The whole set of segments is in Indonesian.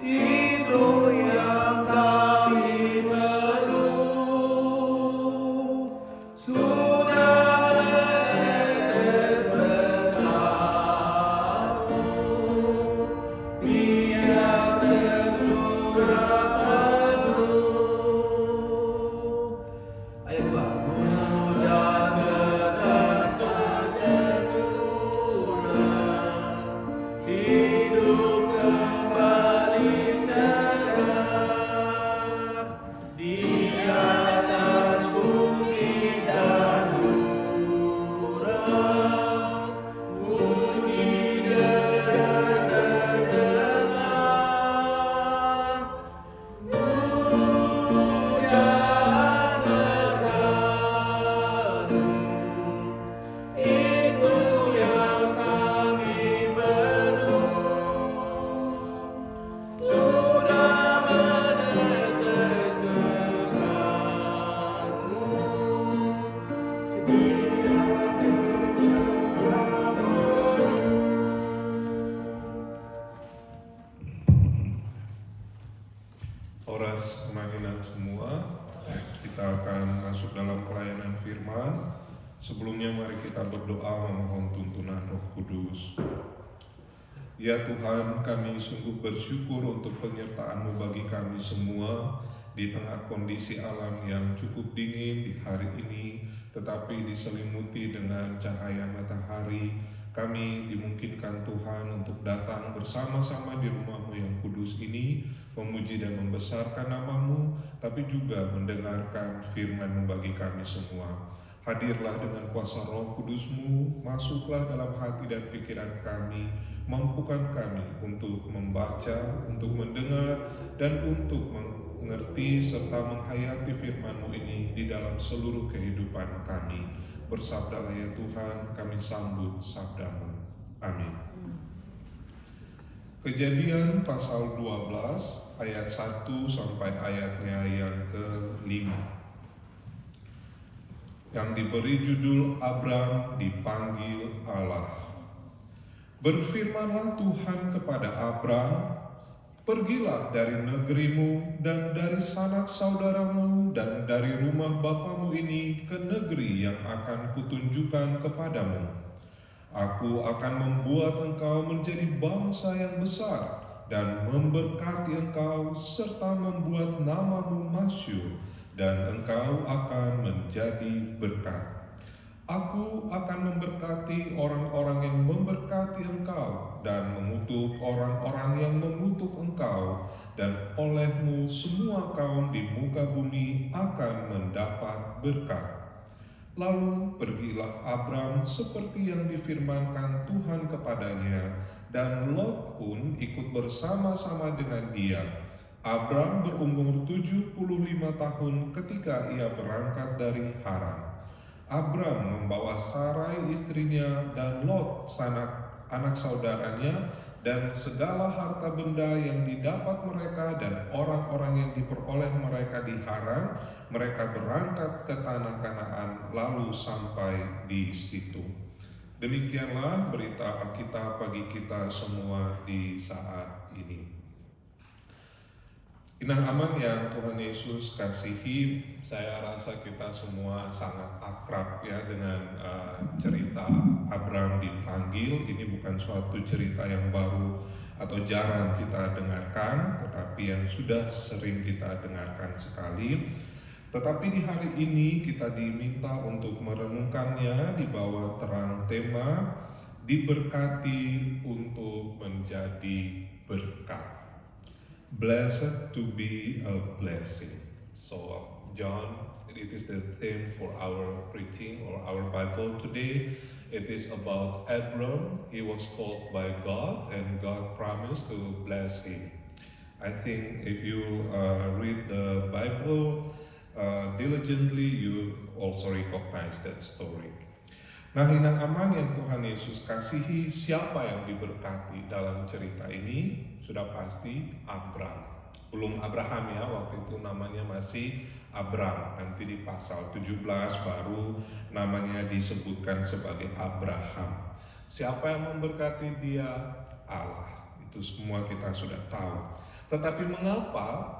itu yang kami perlu. Sudah menetes berkatmu, biar tercurah penuh. Ayat 2. Hujan tetap tercurah, hidup kembali segar di atas bukit dan jurang. Bunyi derap terdengar, hujan berkatu, itu yang kami perlu. Sudah menetes berkatmu. Horas Kemahiran semua, kita akan masuk dalam pelayanan firman. Sebelumnya mari kita berdoa memohon tuntunan Roh Kudus. Ya Tuhan, kami sungguh bersyukur untuk penyertaan-Mu bagi kami semua di tengah kondisi alam yang cukup dingin di hari ini, tetapi diselimuti dengan cahaya matahari. Kami dimungkinkan Tuhan untuk datang bersama-sama di rumah-Mu yang kudus ini, memuji dan membesarkan nama-Mu, tapi juga mendengarkan firman-Mu bagi kami semua. Hadirlah dengan kuasa Roh Kudus-Mu, masuklah dalam hati dan pikiran kami, mampukan kami untuk membaca, untuk mendengar, dan untuk mengerti serta menghayati firman-Mu ini di dalam seluruh kehidupan kami. Bersabdalah ya Tuhan, kami sambut sabda-Mu. Amin. Kejadian pasal 12 ayat 1 sampai ayatnya yang ke-5, yang diberi judul Abram dipanggil Allah. Berfirmanlah Tuhan kepada Abram, pergilah dari negerimu dan dari sanak saudaramu dan dari rumah bapamu ini ke negeri yang akan kutunjukkan kepadamu. Aku akan membuat engkau menjadi bangsa yang besar dan memberkati engkau serta membuat namamu masyhur, dan engkau akan menjadi berkat. Aku akan memberkati orang-orang yang memberkati engkau dan mengutuk orang-orang yang mengutuk engkau, dan olehmu semua kaum di muka bumi akan mendapat berkat. Lalu pergilah Abram seperti yang difirmankan Tuhan kepadanya, dan Lot pun ikut bersama-sama dengan dia. Abram berumur 75 tahun ketika ia berangkat dari Haran. Abram membawa Sarai istrinya dan Lot anak saudaranya dan segala harta benda yang didapat mereka dan orang-orang yang diperoleh mereka di Haran. Mereka berangkat ke tanah Kanaan lalu sampai di situ. Demikianlah berita Alkitab bagi kita semua di saat ini. Inang aman yang Tuhan Yesus kasihi, saya rasa kita semua sangat akrab ya dengan cerita Abram dipanggil. Ini bukan suatu cerita yang baru atau jarang kita dengarkan, tetapi yang sudah sering kita dengarkan sekali. Tetapi di hari ini kita diminta untuk merenungkannya di bawah terang tema diberkati untuk menjadi berkat. Blessed to be a blessing. So John, it is the theme for our preaching or our Bible today. It is about Abram. He was called by God and God promised to bless him. I think if you read the Bible diligently, you also recognize that story. Nah, inang aman yang Tuhan Yesus kasihi, siapa yang diberkati dalam cerita ini? Sudah pasti Abram. Belum Abraham ya, waktu itu namanya masih Abram. Nanti di pasal 17 baru namanya disebutkan sebagai Abraham. Siapa yang memberkati dia? Allah. Itu semua kita sudah tahu. Tetapi mengapa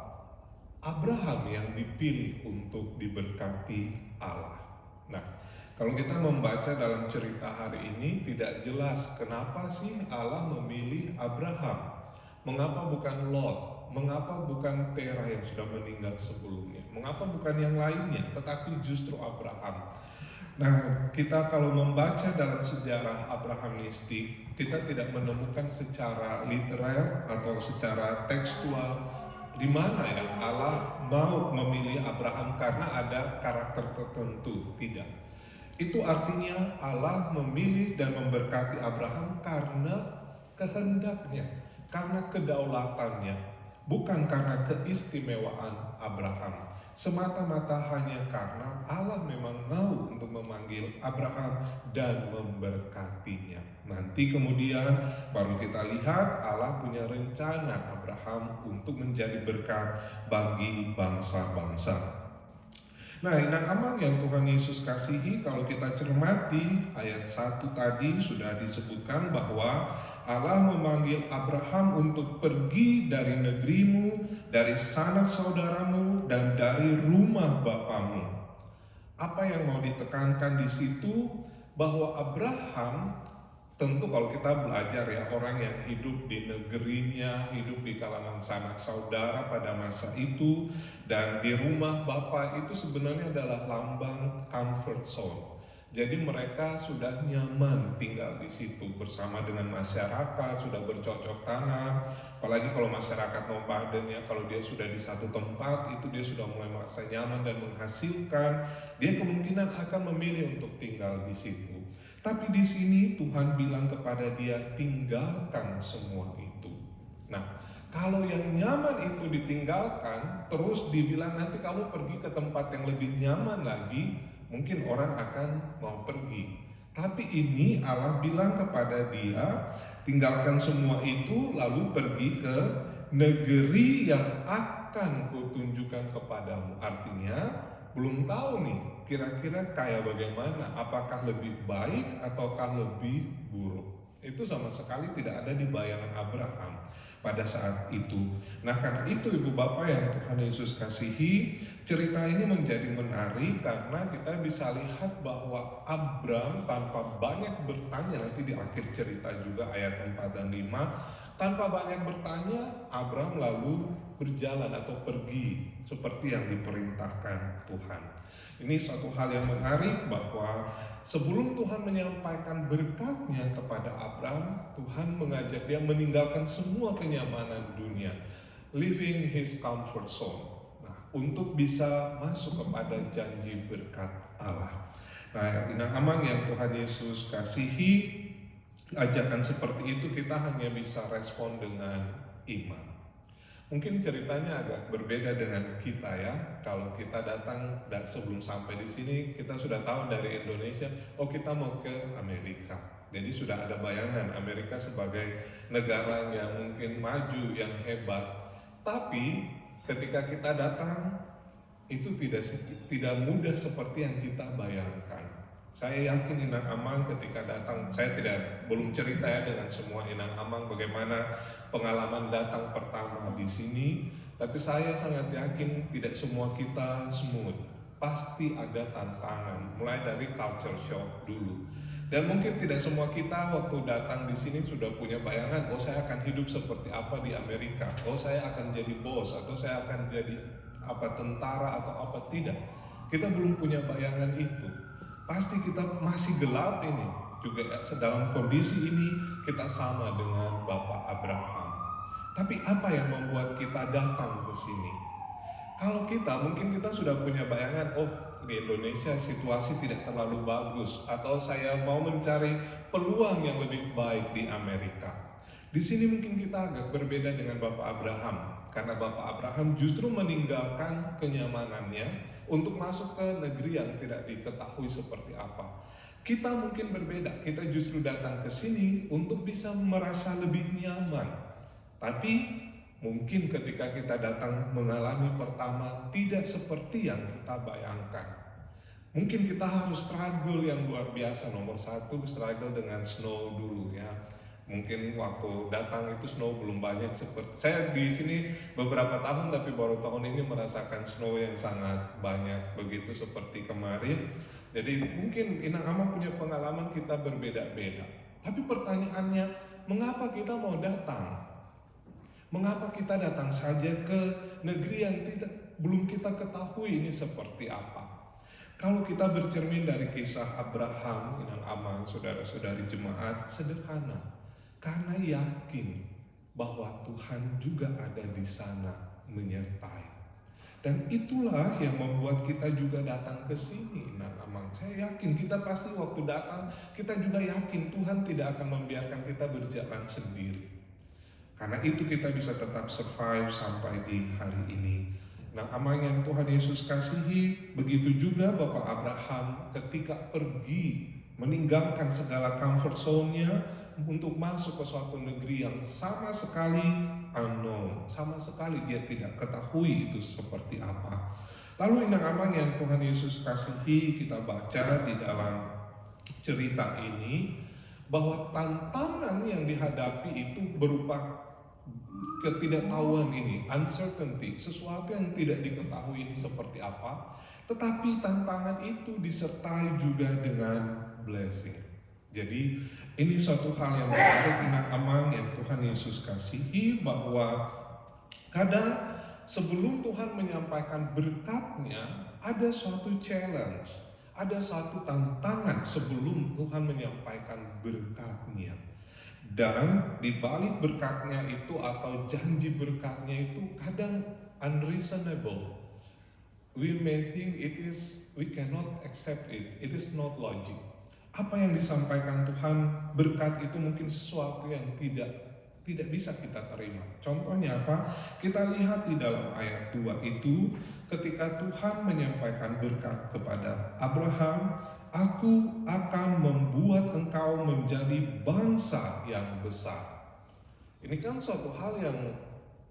Abraham yang dipilih untuk diberkati Allah? Nah, kalau kita membaca dalam cerita hari ini tidak jelas kenapa sih Allah memilih Abraham. Mengapa bukan Lot? Mengapa bukan Terah yang sudah meninggal sebelumnya? Mengapa bukan yang lainnya, tetapi justru Abraham? Nah, kita kalau membaca dalam sejarah Abrahamistik, kita tidak menemukan secara literer atau secara tekstual di mana ya Allah mau memilih Abraham karena ada karakter tertentu. Tidak. Itu artinya Allah memilih dan memberkati Abraham karena kehendaknya, karena kedaulatannya, bukan karena keistimewaan Abraham. Semata-mata hanya karena Allah memang mau untuk memanggil Abraham dan memberkatinya. Nanti kemudian baru kita lihat Allah punya rencana Abraham untuk menjadi berkat bagi bangsa-bangsa. Nah, inang amang yang Tuhan Yesus kasihi, kalau kita cermati ayat 1 tadi sudah disebutkan bahwa Allah memanggil Abraham untuk pergi dari negerimu, dari sanak saudaramu, dan dari rumah bapamu. Apa yang mau ditekankan di situ? Bahwa Abraham, tentu kalau kita belajar ya, orang yang hidup di negerinya, hidup di kalangan sanak saudara pada masa itu, dan di rumah Bapa itu sebenarnya adalah lambang comfort zone. Jadi mereka sudah nyaman tinggal di situ bersama dengan masyarakat, sudah bercocok tanam. Apalagi kalau masyarakat nomaden ya, kalau dia sudah di satu tempat itu dia sudah mulai merasa nyaman dan menghasilkan, dia kemungkinan akan memilih untuk tinggal di situ. Tapi di sini Tuhan bilang kepada dia, tinggalkan semua itu. Nah, kalau yang nyaman itu ditinggalkan, terus dibilang nanti kamu pergi ke tempat yang lebih nyaman lagi, mungkin orang akan mau pergi. Tapi ini Allah bilang kepada dia, tinggalkan semua itu lalu pergi ke negeri yang akan kutunjukkan kepadamu. Artinya belum tahu nih kira-kira kayak bagaimana, apakah lebih baik ataukah lebih buruk. Itu sama sekali tidak ada di bayangan Abraham pada saat itu. Nah, karena itu Ibu Bapak yang Tuhan Yesus kasihi, cerita ini menjadi menarik karena kita bisa lihat bahwa Abram tanpa banyak bertanya, nanti di akhir cerita juga ayat 4 dan 5, tanpa banyak bertanya, Abram lalu berjalan atau pergi seperti yang diperintahkan Tuhan. Ini satu hal yang menarik bahwa sebelum Tuhan menyampaikan berkat-Nya kepada Abram, Tuhan mengajak dia meninggalkan semua kenyamanan dunia, leaving his comfort zone. Nah, untuk bisa masuk kepada janji berkat Allah. Nah, inang amang yang Tuhan Yesus kasihi, ajakan seperti itu kita hanya bisa respon dengan iman. Mungkin ceritanya agak berbeda dengan kita ya. Kalau kita datang dan sebelum sampai di sini kita sudah tahu dari Indonesia, oh kita mau ke Amerika. Jadi sudah ada bayangan Amerika sebagai negara yang mungkin maju, yang hebat. Tapi ketika kita datang itu tidak mudah seperti yang kita bayangkan. Saya yakin Inang Amang ketika datang, saya belum cerita ya dengan semua Inang Amang bagaimana pengalaman datang pertama di sini, tapi saya sangat yakin tidak semua kita smooth. Pasti ada tantangan, mulai dari culture shock dulu. Dan mungkin tidak semua kita waktu datang di sini sudah punya bayangan, oh saya akan hidup seperti apa di Amerika, oh saya akan jadi bos, atau saya akan jadi tentara atau apa, tidak. Kita belum punya bayangan itu. Pasti kita masih gelap ini juga ya, dalam kondisi ini kita sama dengan Bapak Abraham. Tapi apa yang membuat kita datang ke sini? Kalau mungkin kita sudah punya bayangan, oh di Indonesia situasi tidak terlalu bagus, atau saya mau mencari peluang yang lebih baik di Amerika. Di sini mungkin kita agak berbeda dengan Bapak Abraham, karena Bapak Abraham justru meninggalkan kenyamanannya untuk masuk ke negeri yang tidak diketahui seperti apa. Kita mungkin berbeda, kita justru datang ke sini untuk bisa merasa lebih nyaman. Tapi mungkin ketika kita datang mengalami pertama tidak seperti yang kita bayangkan. Mungkin kita harus struggle yang luar biasa. Nomor 1 struggle dengan snow dulu ya. Mungkin waktu datang itu snow belum banyak seperti saya di sini beberapa tahun, tapi baru tahun ini merasakan snow yang sangat banyak begitu seperti kemarin. Jadi mungkin Inang Amang punya pengalaman, kita berbeda-beda. Tapi pertanyaannya, mengapa kita mau datang? Mengapa kita datang saja ke negeri yang belum kita ketahui ini seperti apa? Kalau kita bercermin dari kisah Abraham, Inang Amang, saudara-saudari jemaat, sederhana. Karena yakin bahwa Tuhan juga ada di sana menyertai. Dan itulah yang membuat kita juga datang ke sini, Inang Amang. Saya yakin kita pasti waktu datang, kita juga yakin Tuhan tidak akan membiarkan kita berjalan sendiri. Karena itu kita bisa tetap survive sampai di hari ini. Nah, Amang yang Tuhan Yesus kasihi, begitu juga Bapak Abraham ketika pergi meninggalkan segala comfort zone-nya untuk masuk ke suatu negeri yang sama sekali unknown, sama sekali dia tidak ketahui itu seperti apa. Lalu Inang Amang yang Tuhan Yesus kasihi, kita baca di dalam cerita ini bahwa tantangan yang dihadapi itu berupa ketidaktahuan ini, uncertainty, sesuatu yang tidak diketahui ini seperti apa. Tetapi tantangan itu disertai juga dengan blessing. Jadi ini suatu hal yang menarik, Inang Amang yang Tuhan Yesus kasihi, bahwa kadang sebelum Tuhan menyampaikan berkat-Nya, ada suatu challenge, ada satu tantangan sebelum Tuhan menyampaikan berkat-Nya. Dan di balik berkat-Nya itu atau janji berkat-Nya itu kadang unreasonable. We may think we cannot accept it. It is not logic. Apa yang disampaikan Tuhan, berkat itu mungkin sesuatu yang tidak bisa kita terima. Contohnya apa? Kita lihat di dalam ayat 2 itu, ketika Tuhan menyampaikan berkat kepada Abraham, "Aku akan membuat engkau menjadi bangsa yang besar." Ini kan suatu hal yang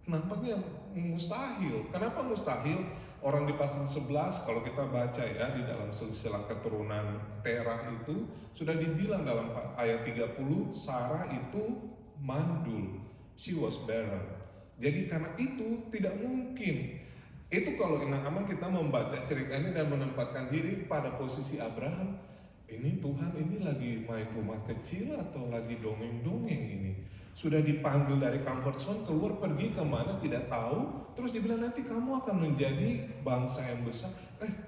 nampaknya mustahil. Kenapa mustahil? Orang di pasal 11 kalau kita baca ya di dalam silsilah keturunan Terah itu sudah dibilang dalam ayat 30, Sarah itu mandul, she was barren. Jadi karena itu tidak mungkin. Itu kalau Inang Amang kita membaca cerita ini dan menempatkan diri pada posisi Abraham, ini Tuhan ini lagi main rumah kecil atau lagi dongeng-dongeng ini? Sudah dipanggil dari comfort zone, keluar pergi kemana tidak tahu, terus dibilang nanti kamu akan menjadi bangsa yang besar.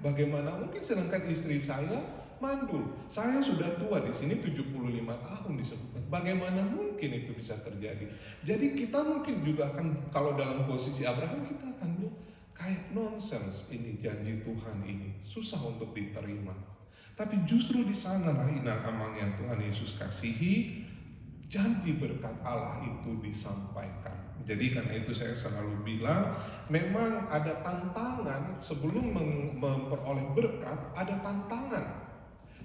Bagaimana mungkin, sedangkan istri saya mandul, saya sudah tua di sini 75 tahun disebutkan. Bagaimana mungkin itu bisa terjadi? Jadi kita mungkin juga akan, kalau dalam posisi Abraham, kita akan bilang kayak nonsense ini janji Tuhan ini, susah untuk diterima. Tapi justru di sanalah Inang Amang yang Tuhan Yesus kasihi, janji berkat Allah itu disampaikan. Jadi karena itu saya selalu bilang, memang ada tantangan sebelum memperoleh berkat, ada tantangan.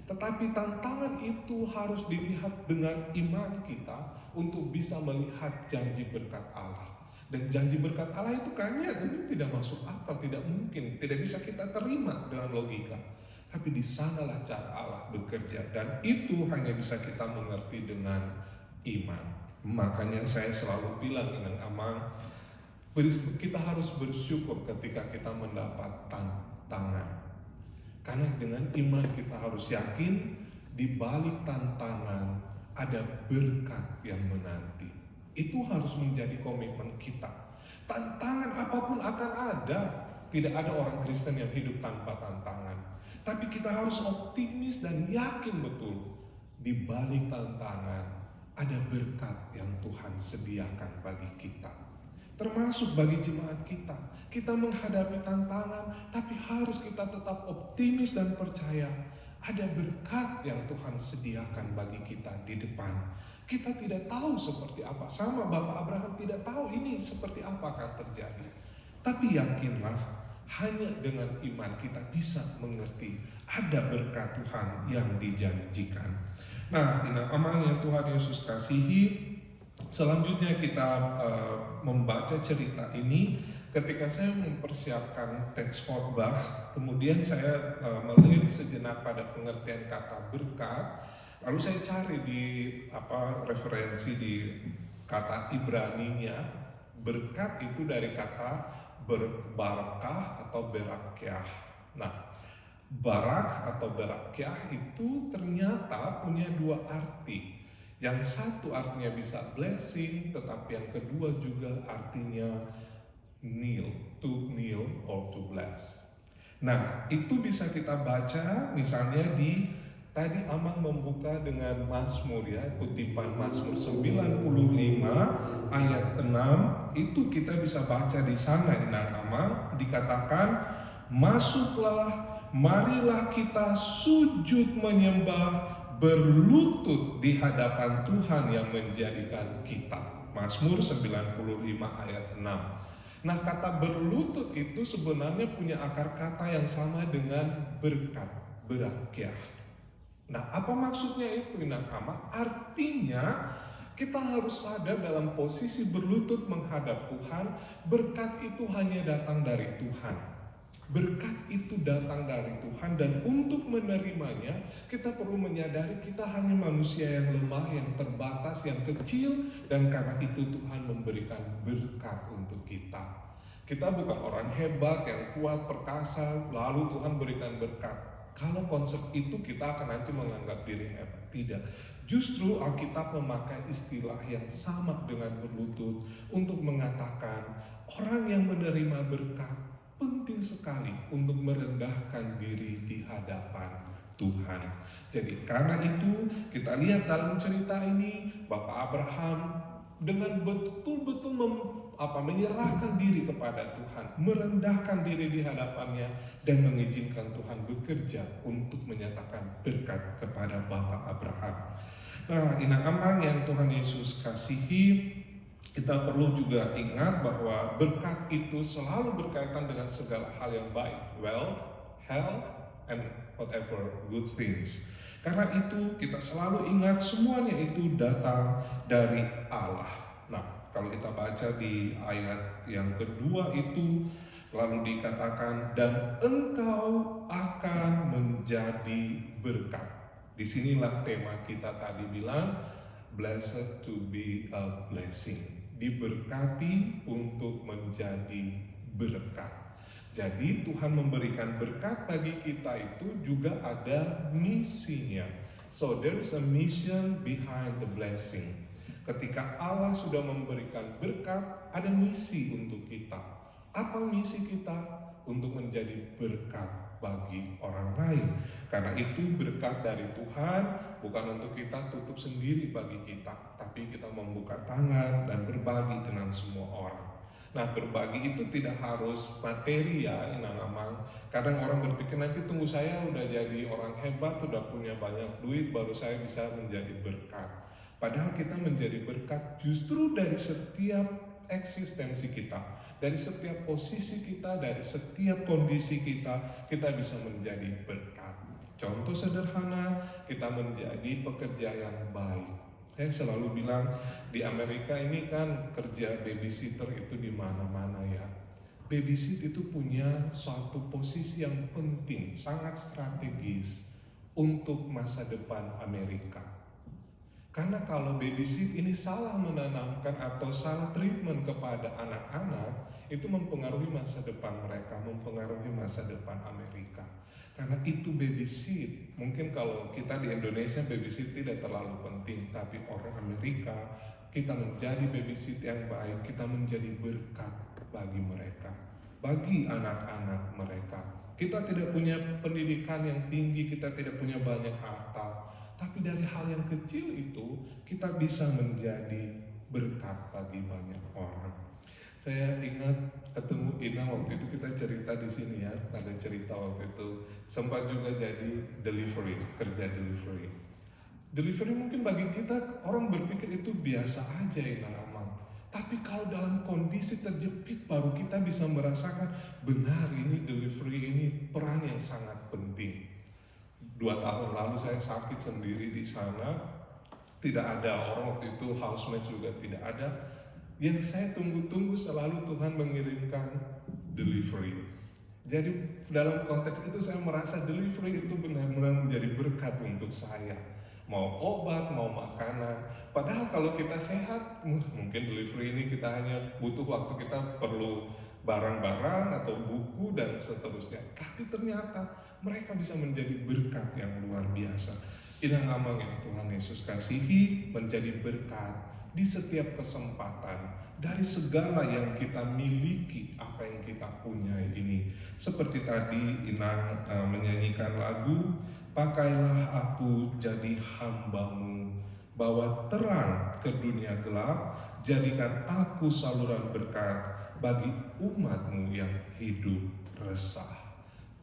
Tetapi tantangan itu harus dilihat dengan iman kita untuk bisa melihat janji berkat Allah. Dan janji berkat Allah itu kayaknya ini tidak masuk akal, tidak mungkin, tidak bisa kita terima dengan logika. Tapi di sanalah cara Allah bekerja, dan itu hanya bisa kita mengerti dengan iman. Makanya saya selalu bilang Inang Amang, kita harus bersyukur ketika kita mendapat tantangan. Karena dengan iman kita harus yakin di balik tantangan ada berkat yang menanti. Itu harus menjadi komitmen kita. Tantangan apapun akan ada. Tidak ada orang Kristen yang hidup tanpa tantangan. Tapi kita harus optimis dan yakin betul di balik tantangan ada berkat yang Tuhan sediakan bagi kita. Termasuk bagi jemaat kita. Kita menghadapi tantangan, tapi harus kita tetap optimis dan percaya ada berkat yang Tuhan sediakan bagi kita di depan. Kita tidak tahu seperti apa. Sama Bapak Abraham tidak tahu ini seperti apa akan terjadi. Tapi yakinlah, hanya dengan iman kita bisa mengerti ada berkat Tuhan yang dijanjikan. Nah, Inang Amang yang Tuhan Yesus kasihi, selanjutnya kita membaca cerita ini. Ketika saya mempersiapkan teks khotbah, kemudian saya melirik sejenak pada pengertian kata berkat. Lalu saya cari di referensi di kata Ibraninya, berkat itu dari kata berbarakah atau berakyah. Nah, barak atau berakyah itu ternyata punya dua arti. Yang satu artinya bisa blessing, tetapi yang kedua juga artinya kneel, to kneel or to bless. Nah, itu bisa kita baca misalnya di tadi Amang membuka dengan Mazmur ya, kutipan Mazmur 95 ayat 6, itu kita bisa baca di sana Inang Amang, dikatakan, masuklah, marilah kita sujud menyembah, berlutut di hadapan Tuhan yang menjadikan kita. Mazmur 95 ayat 6. Nah, kata berlutut itu sebenarnya punya akar kata yang sama dengan berkat, berakyah. Nah, apa maksudnya itu, Inang Ama? Artinya kita harus sadar dalam posisi berlutut menghadap Tuhan, berkat itu hanya datang dari Tuhan. Berkat itu datang dari Tuhan, dan untuk menerimanya kita perlu menyadari kita hanya manusia yang lemah, yang terbatas, yang kecil, dan karena itu Tuhan memberikan berkat untuk kita. Kita bukan orang hebat yang kuat perkasa lalu Tuhan berikan berkat. Kalau konsep itu kita akan nanti menganggap diri hebat. Tidak. Justru Alkitab memakai istilah yang sama dengan berlutut untuk mengatakan orang yang menerima berkat penting sekali untuk merendahkan diri di hadapan Tuhan. Jadi karena itu kita lihat dalam cerita ini Bapak Abraham dengan betul-betul menyerahkan diri kepada Tuhan, merendahkan diri di hadapannya, dan mengizinkan Tuhan bekerja untuk menyatakan berkat kepada Bapak Abraham. Nah, Inang Amang yang Tuhan Yesus kasihi, kita perlu juga ingat bahwa berkat itu selalu berkaitan dengan segala hal yang baik, wealth, health, and whatever good things. Karena itu kita selalu ingat semuanya itu datang dari Allah. Nah, kalau kita baca di ayat yang kedua itu lalu dikatakan, dan engkau akan menjadi berkat. Disinilah tema kita tadi bilang, blessed to be a blessing. Diberkati untuk menjadi berkat. Jadi Tuhan memberikan berkat bagi kita itu juga ada misinya. So there is a mission behind the blessing. Ketika Allah sudah memberikan berkat, ada misi untuk kita. Apa misi kita? Untuk menjadi berkat bagi orang lain. Karena itu berkat dari Tuhan bukan untuk kita tutup sendiri bagi kita, tapi kita membuka tangan dan berbagi dengan semua orang. Nah, berbagi itu tidak harus materi ya, Inang Amang. Kadang orang berpikir nanti tunggu saya udah jadi orang hebat, udah punya banyak duit, baru saya bisa menjadi berkat. Padahal kita menjadi berkat justru dari setiap eksistensi kita, dari setiap posisi kita, dari setiap kondisi kita bisa menjadi berkat. Contoh sederhana, kita menjadi pekerja yang baik. Saya selalu bilang di Amerika ini kan kerja babysitter itu di mana-mana ya. Babysit itu punya suatu posisi yang penting, sangat strategis untuk masa depan Amerika. Karena kalau babysit ini salah menanamkan atau salah treatment kepada anak-anak, itu mempengaruhi masa depan mereka, mempengaruhi masa depan Amerika. Karena itu babysit, mungkin kalau kita di Indonesia babysit tidak terlalu penting, tapi orang Amerika, kita menjadi babysit yang baik, kita menjadi berkat bagi mereka, bagi anak-anak mereka. Kita tidak punya pendidikan yang tinggi, kita tidak punya banyak harta, tapi dari hal yang kecil itu kita bisa menjadi berkat bagi banyak orang. Saya ingat ketemu Ina waktu itu, kita cerita di sini ya, ada cerita waktu itu sempat juga jadi delivery, kerja delivery. Delivery mungkin bagi kita orang berpikir itu biasa aja Ina Amang. Tapi kalau dalam kondisi terjepit baru kita bisa merasakan benar ini delivery ini peran yang sangat penting. 2 tahun lalu saya sakit sendiri di sana, tidak ada orang waktu itu, housemate juga tidak ada. Yang saya tunggu-tunggu selalu Tuhan mengirimkan delivery. Jadi dalam konteks itu saya merasa delivery itu benar-benar menjadi berkat untuk saya. mau obat, mau makanan. Padahal kalau kita sehat, mungkin delivery ini kita hanya butuh waktu, kita perlu barang-barang atau buku dan seterusnya. Tapi ternyata mereka bisa menjadi berkat yang luar biasa. Inang amang yang Tuhan Yesus kasihi, menjadi berkat di setiap kesempatan, dari segala yang kita miliki, apa yang kita punya ini. Seperti tadi Inang menyanyikan lagu, pakailah aku jadi hambamu, bawa terang ke dunia gelap, jadikan aku saluran berkat bagi umatmu yang hidup resah.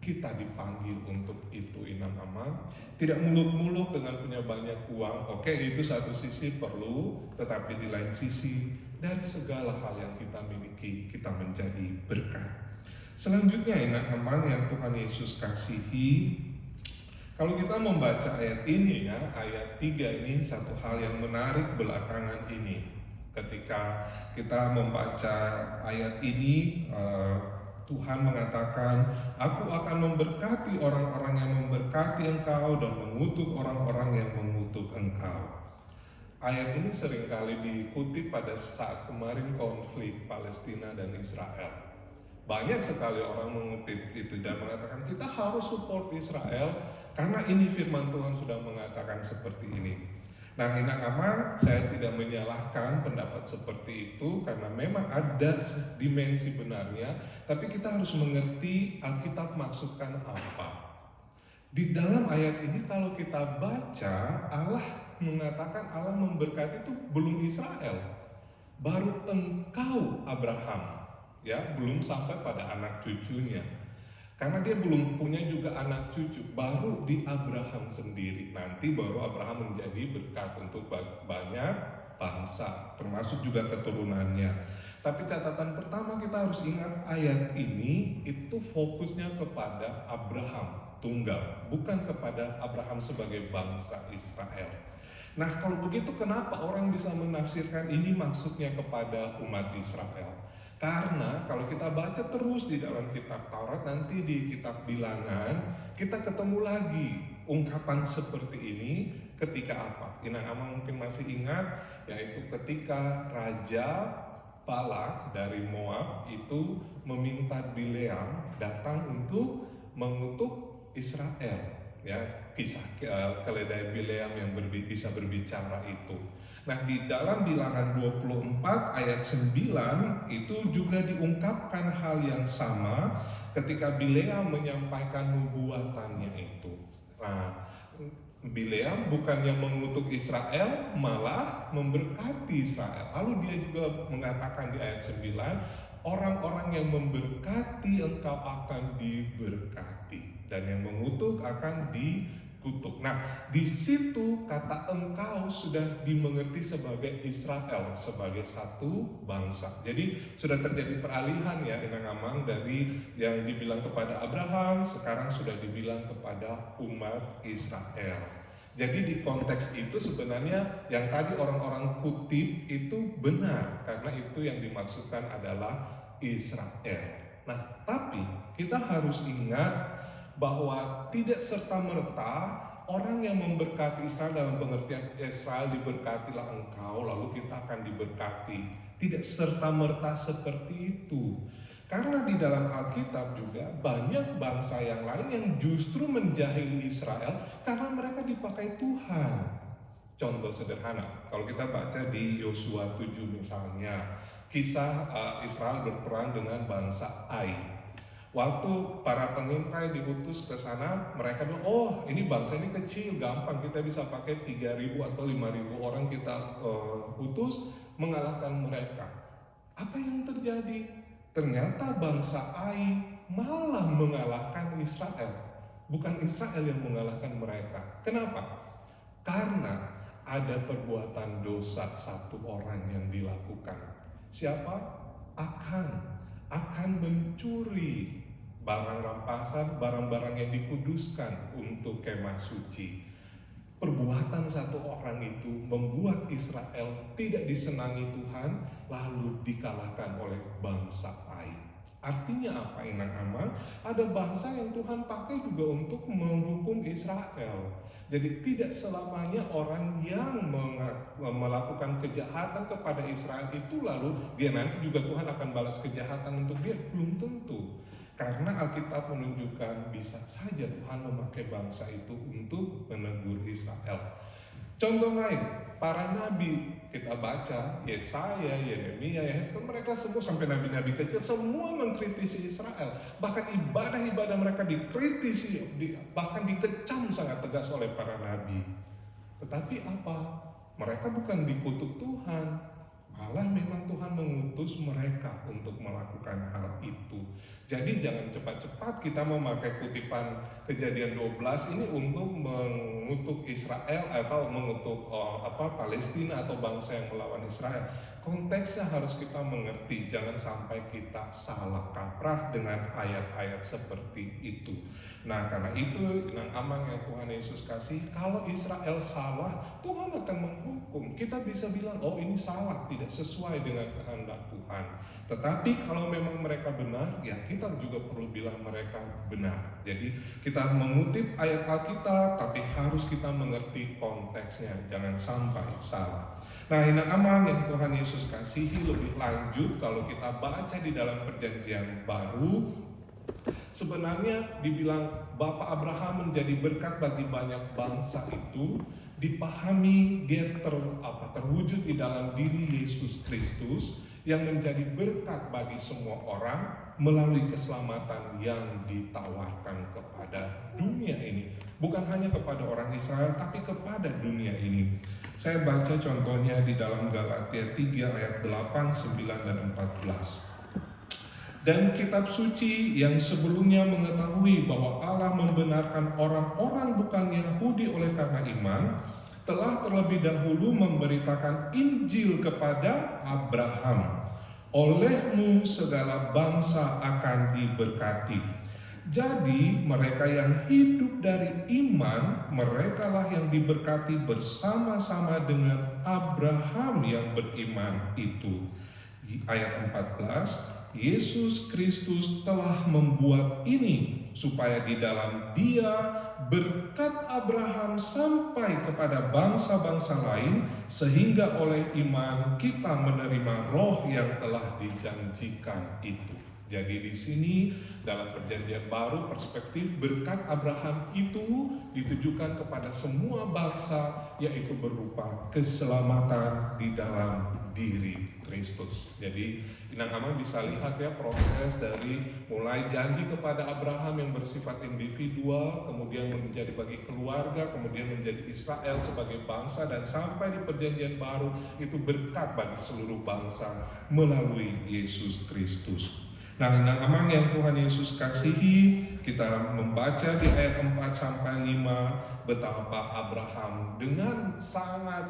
Kita dipanggil untuk itu, Inang Amang. Tidak muluk-muluk dengan punya banyak uang. Oke, itu satu sisi perlu, tetapi di lain sisi, dari segala hal yang kita miliki, kita menjadi berkat. Selanjutnya, Inang Amang yang Tuhan Yesus kasihi, kalau kita membaca ayat ini ya, ayat 3 ini satu hal yang menarik belakangan ini. Ketika kita membaca ayat ini, Tuhan mengatakan, aku akan memberkati orang-orang yang memberkati engkau dan mengutuk orang-orang yang mengutuk engkau. Ayat ini seringkali dikutip pada saat kemarin konflik Palestina dan Israel. Banyak sekali orang mengutip itu dan mengatakan kita harus support Israel karena ini firman Tuhan sudah mengatakan seperti ini. Nah, Inang Amang, saya tidak menyalahkan pendapat seperti itu karena memang ada dimensi benarnya, tapi kita harus mengerti Alkitab maksudkan apa. Di dalam ayat ini kalau kita baca, Allah mengatakan Allah memberkati itu belum Israel, baru engkau Abraham, ya, belum sampai pada anak cucunya. Karena dia belum punya juga anak cucu, baru di Abraham sendiri. Nanti baru Abraham menjadi berkat untuk banyak bangsa, termasuk juga keturunannya. Tapi catatan pertama kita harus ingat ayat ini itu fokusnya kepada Abraham tunggal, bukan kepada Abraham sebagai bangsa Israel. Nah, kalau begitu kenapa orang bisa menafsirkan ini maksudnya kepada umat Israel? Karena kalau kita baca terus di dalam kitab Taurat, nanti di kitab Bilangan kita ketemu lagi ungkapan seperti ini ketika apa? Inang Amang mungkin masih ingat, yaitu ketika Raja Balak dari Moab itu meminta Bileam datang untuk mengutuk Israel. Ya, kisah keledai Bileam yang bisa berbicara itu. Nah, di dalam Bilangan 24 ayat 9 itu juga diungkapkan hal yang sama ketika Bileam menyampaikan nubuatannya itu. Nah, Bileam bukannya mengutuk Israel, malah memberkati Israel. Lalu dia juga mengatakan di ayat 9, orang-orang yang memberkati engkau akan diberkati, dan yang mengutuk akan dikutuk. Nah, di situ kata engkau sudah dimengerti sebagai Israel, sebagai satu bangsa. Jadi sudah terjadi peralihan ya, Inang Amang, dari yang dibilang kepada Abraham, sekarang sudah dibilang kepada umat Israel. Jadi di konteks itu sebenarnya yang tadi orang-orang kutip itu benar, karena itu yang dimaksudkan adalah Israel. Nah, tapi kita harus ingat bahwa tidak serta-merta orang yang memberkati Israel dalam pengertian Israel diberkatilah engkau lalu kita akan diberkati. Tidak serta-merta seperti itu. Karena di dalam Alkitab juga banyak bangsa yang lain yang justru menjahili Israel karena mereka dipakai Tuhan. Contoh sederhana, kalau kita baca di Yosua 7 misalnya, kisah Israel berperang dengan bangsa Ai. Waktu para pengintai diutus ke sana, mereka bilang, oh ini bangsa ini kecil, gampang, kita bisa pakai 3.000 atau 5.000 orang kita utus mengalahkan mereka. Apa yang terjadi? Ternyata bangsa Ai malah mengalahkan Israel. Bukan Israel yang mengalahkan mereka. Kenapa? Karena ada perbuatan dosa satu orang yang dilakukan. Siapa? Akan mencuri barang rampasan, barang-barang yang dikuduskan untuk kemah suci. Perbuatan satu orang itu membuat Israel tidak disenangi Tuhan, lalu dikalahkan oleh bangsa Ai. Artinya apa Inang Amang? Ada bangsa yang Tuhan pakai juga untuk menghukum Israel. Jadi tidak selamanya orang yang melakukan kejahatan kepada Israel itu lalu dia nanti juga Tuhan akan balas kejahatan untuk dia. Belum tentu. Karena Alkitab menunjukkan bisa saja Tuhan memakai bangsa itu untuk menegur Israel. Contoh lain, para nabi kita baca Yesaya, Yeremia, Yehezkel, mereka semua sampai nabi-nabi kecil semua mengkritisi Israel. Bahkan ibadah-ibadah mereka dikritisi, bahkan dikecam sangat tegas oleh para nabi. Tetapi apa? Mereka bukan dikutuk Tuhan, malah memang Tuhan mengutus mereka untuk melakukan hal itu. Jadi jangan cepat-cepat kita memakai kutipan Kejadian 12 ini untuk mengutuk Israel atau mengutuk Palestina atau bangsa yang melawan Israel. Konteksnya harus kita mengerti, jangan sampai kita salah kaprah dengan ayat-ayat seperti itu. Nah, karena itu Inang Amang yang Tuhan Yesus kasih, kalau Israel salah, Tuhan akan menghukum. Kita bisa bilang, oh ini salah, tidak sesuai dengan kehendak Tuhan. Tetapi kalau memang mereka benar, ya kita juga perlu bilang mereka benar. Jadi kita mengutip ayat Alkitab, tapi harus kita mengerti konteksnya, jangan sampai salah. Nah, Inang Amang yang Tuhan Yesus kasihi lebih lanjut, kalau kita baca di dalam Perjanjian Baru, sebenarnya dibilang Bapak Abraham menjadi berkat bagi banyak bangsa itu dipahami dia terwujud di dalam diri Yesus Kristus yang menjadi berkat bagi semua orang melalui keselamatan yang ditawarkan kepada dunia ini. Bukan hanya kepada orang Israel, tapi kepada dunia ini. Saya baca contohnya di dalam Galatia 3 ayat 8, 9, dan 14. Dan kitab suci yang sebelumnya mengetahui bahwa Allah membenarkan orang-orang bukan Yahudi oleh karena iman, telah terlebih dahulu memberitakan Injil kepada Abraham. Olehmu segala bangsa akan diberkati. Jadi mereka yang hidup dari iman, merekalah yang diberkati bersama-sama dengan Abraham yang beriman itu. Ayat 14, Yesus Kristus telah membuat ini supaya di dalam Dia berkat Abraham sampai kepada bangsa-bangsa lain, sehingga oleh iman kita menerima roh yang telah dijanjikan itu. Jadi di sini dalam Perjanjian Baru perspektif berkat Abraham itu ditujukan kepada semua bangsa, yaitu berupa keselamatan di dalam diri Kristus. Jadi Inang Amang bisa lihat ya proses dari mulai janji kepada Abraham yang bersifat individual, kemudian menjadi bagi keluarga, kemudian menjadi Israel sebagai bangsa, dan sampai di Perjanjian Baru itu berkat bagi seluruh bangsa melalui Yesus Kristus. Nah, Inang Amang yang Tuhan Yesus kasihi, kita membaca di ayat 4 sampai 5 betapa Abraham dengan sangat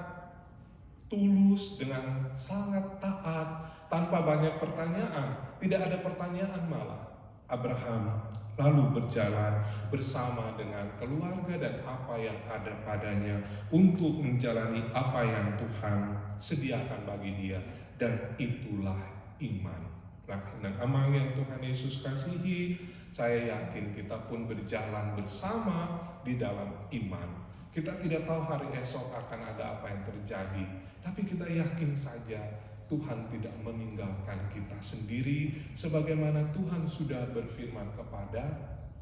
tulus, dengan sangat taat, tanpa banyak pertanyaan, tidak ada pertanyaan malah. Abraham lalu berjalan bersama dengan keluarga dan apa yang ada padanya untuk menjalani apa yang Tuhan sediakan bagi dia, dan itulah iman. Nah, Inang Amang yang Tuhan Yesus kasihi, saya yakin kita pun berjalan bersama di dalam iman. Kita tidak tahu hari esok akan ada apa yang terjadi, tapi kita yakin saja Tuhan tidak meninggalkan kita sendiri, sebagaimana Tuhan sudah berfirman kepada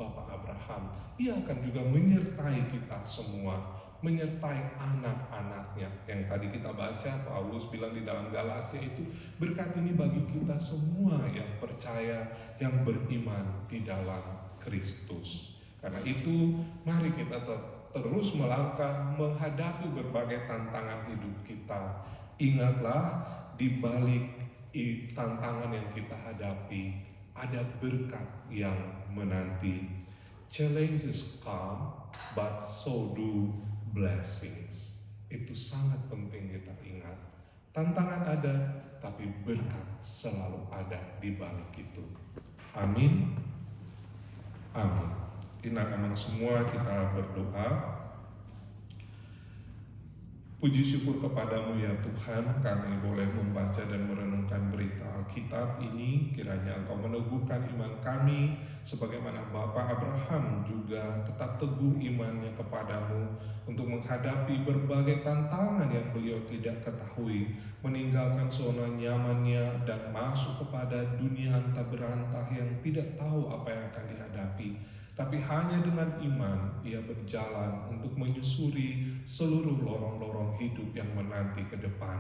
Bapak Abraham. Ia akan juga menyertai kita semua, menyertai anak-anaknya. Yang tadi kita baca, Paulus bilang di dalam Galatia itu, berkat ini bagi kita semua yang percaya, yang beriman di dalam Kristus. Karena itu, mari kita terus melangkah menghadapi berbagai tantangan hidup kita. Ingatlah, di balik tantangan yang kita hadapi, ada berkat yang menanti. Challenges come, but so do blessings. Itu sangat penting kita ingat. Tantangan ada, tapi berkat selalu ada di balik itu. Amin. Amin. Inang Amang semua kita berdoa. Puji syukur kepadamu ya Tuhan, kami boleh membaca dan merenungkan berita Alkitab ini. Kiranya Engkau meneguhkan iman kami, sebagaimana Bapa Abraham juga tetap teguh imannya kepadamu untuk menghadapi berbagai tantangan yang beliau tidak ketahui, meninggalkan zona nyamannya dan masuk kepada dunia antah berantah yang tidak tahu apa yang akan dihadapi. Tapi hanya dengan iman ia berjalan untuk menyusuri seluruh lorong-lorong hidup yang menanti ke depan.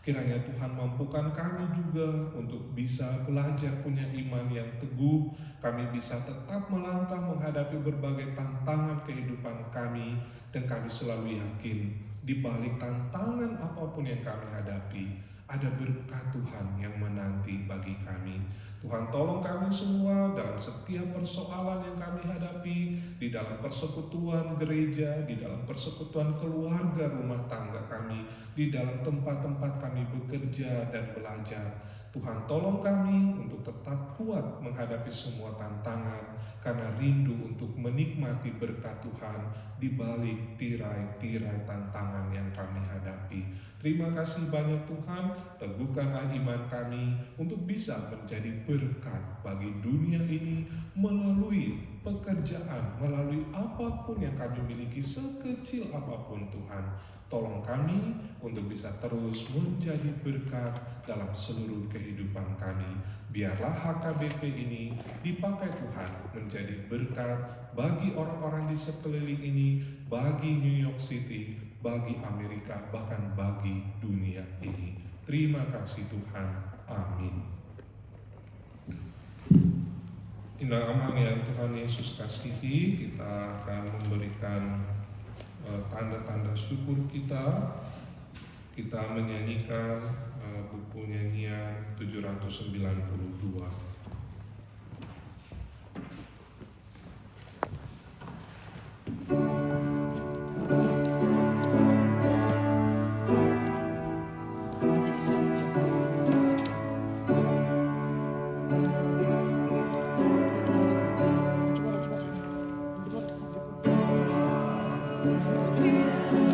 Kiranya Tuhan mampukan kami juga untuk bisa belajar punya iman yang teguh. Kami bisa tetap melangkah menghadapi berbagai tantangan kehidupan kami, dan kami selalu yakin di balik tantangan apapun yang kami hadapi, ada berkat Tuhan yang menanti bagi kami. Tuhan tolong kami semua dalam setiap persoalan yang kami hadapi, di dalam persekutuan gereja, di dalam persekutuan keluarga rumah tangga kami, di dalam tempat-tempat kami bekerja dan belajar. Tuhan tolong kami untuk tetap kuat menghadapi semua tantangan, karena rindu untuk menikmati berkat Tuhan di balik tirai-tirai tantangan yang kami hadapi. Terima kasih banyak Tuhan, teguhkanlah iman kami untuk bisa menjadi berkat bagi dunia ini melalui pekerjaan, melalui apapun yang kami miliki, sekecil apapun Tuhan. Tolong kami untuk bisa terus menjadi berkat dalam seluruh kehidupan kami. Biarlah HKBP ini dipakai Tuhan menjadi berkat bagi orang-orang di sekeliling ini, bagi New York City, bagi Amerika, bahkan bagi dunia ini. Terima kasih Tuhan. Amin. Indah aman yang Tuhan Yesus kasihi, kita akan memberikan tanda-tanda syukur kita. Kita menyanyikan buku nyanyian 792. Amin.